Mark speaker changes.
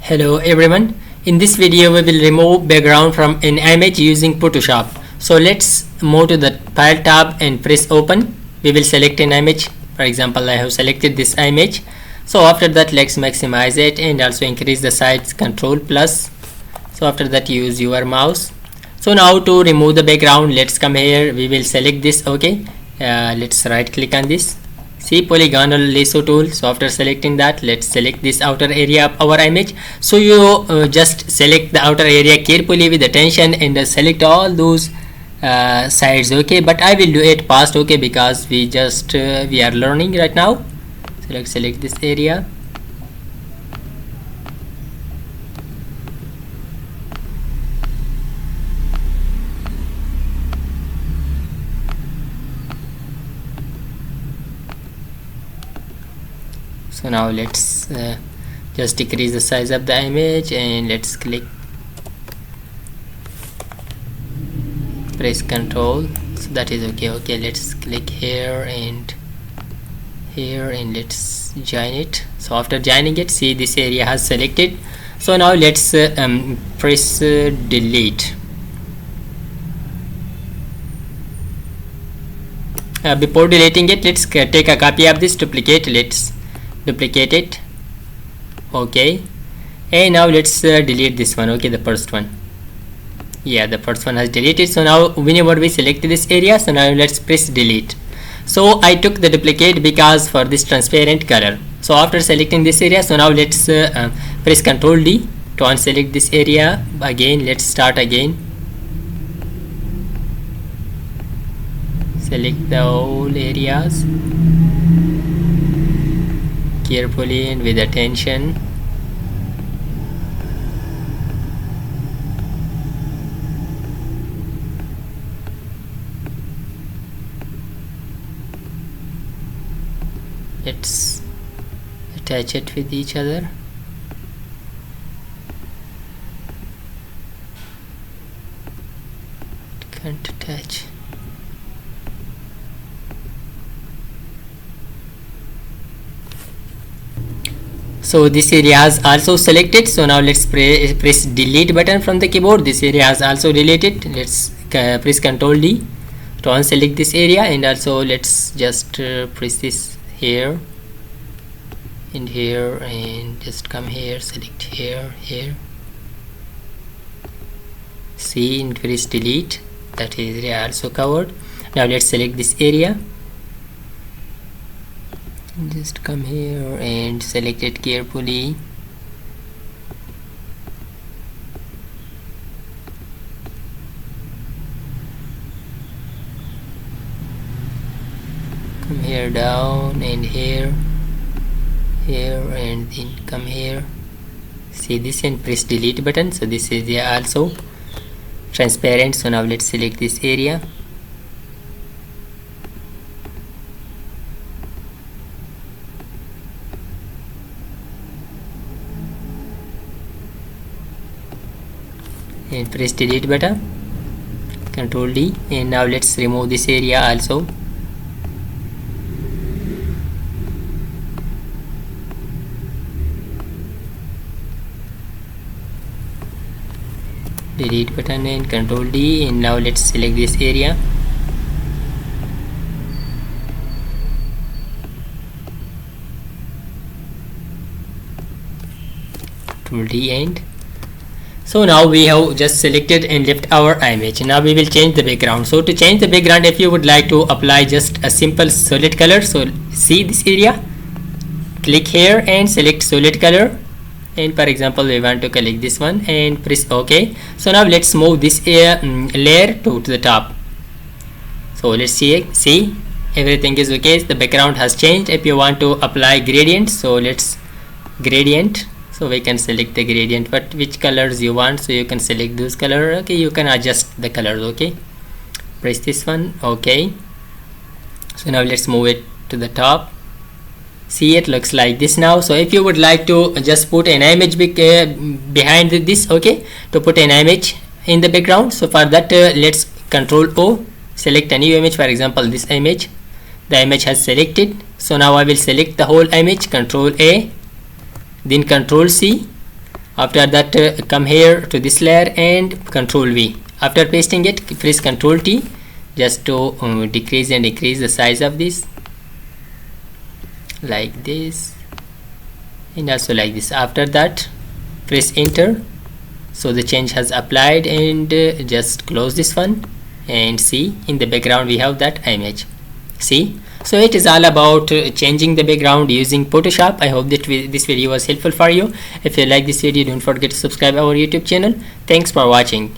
Speaker 1: Hello everyone. In this video we will remove background from an image using Photoshop. So let's move to the file tab and press open. We will select an image. For example, I have selected this image. So after that, let's maximize it and also increase the size, Control plus. So after that, use your mouse. So now to remove the background, let's come here. We will select this. Okay, let's right click on this. See polygonal lasso tool. So after selecting that, let's select this outer area of our image. So you just select the outer area carefully with attention and select all those sides. Okay, but I will do it fast. Okay, because we are learning right now. So let's select this area. So now let's just decrease the size of the image and let's press Control. So that is okay. Let's click here and let's join it. So after joining it, see this area has selected. So now let's press delete. Before deleting it, let's take a copy of this, let's duplicate it. Okay, and now let's delete this one. Okay, the first one. Yeah, the first one has deleted. So now whenever we select this area, so now let's press delete. So I took the duplicate because for this transparent color. So after selecting this area, so now let's press Ctrl D to unselect this area again. Let's start again. Select the whole areas carefully and with attention. Let's attach it with each other. It can't attach. So this area is also selected. So now let's press delete button from the keyboard. This area is also deleted. Let's press Ctrl D to unselect this area, and also let's just press this here and here and just come here, select here. See, and press delete. That area also covered. Now let's select this area. Just come here and select it carefully. Come here down and here and then come here. See this and press delete button. So this is also transparent. So now let's select this area. And press delete button, Ctrl D, and now let's remove this area also. Delete button and Ctrl D, and now let's select this area. Ctrl D, and so now we have just selected and left our image. Now we will change the background. So to change the background, if you would like to apply just a simple solid color, so see this area, click here and select solid color, and for example we want to select this one and press OK. So now let's move this layer to the top. So let's see everything is okay. The background has changed. If you want to apply gradient, so let's gradient. So we can select the gradient, but which colors you want, so you can select those color. Okay, you can adjust the colors. Okay, press this one. Okay, so now let's move it to the top. See, it looks like this now. So if you would like to just put an image behind this, okay, to put an image in the background, so for that let's Control O, select a new image. For example, this image, the image has selected. So now I will select the whole image, Control A, then Control C, After that come here to this layer and Control V. After pasting it, press Control T just to decrease and increase the size of this, like this, and also like this. After that press enter. So the change has applied, and just close this one, and see in the background we have that image. See, so it is all about changing the background using Photoshop. I hope that this video was helpful for you. If you like this video, don't forget to subscribe our YouTube channel. Thanks for watching.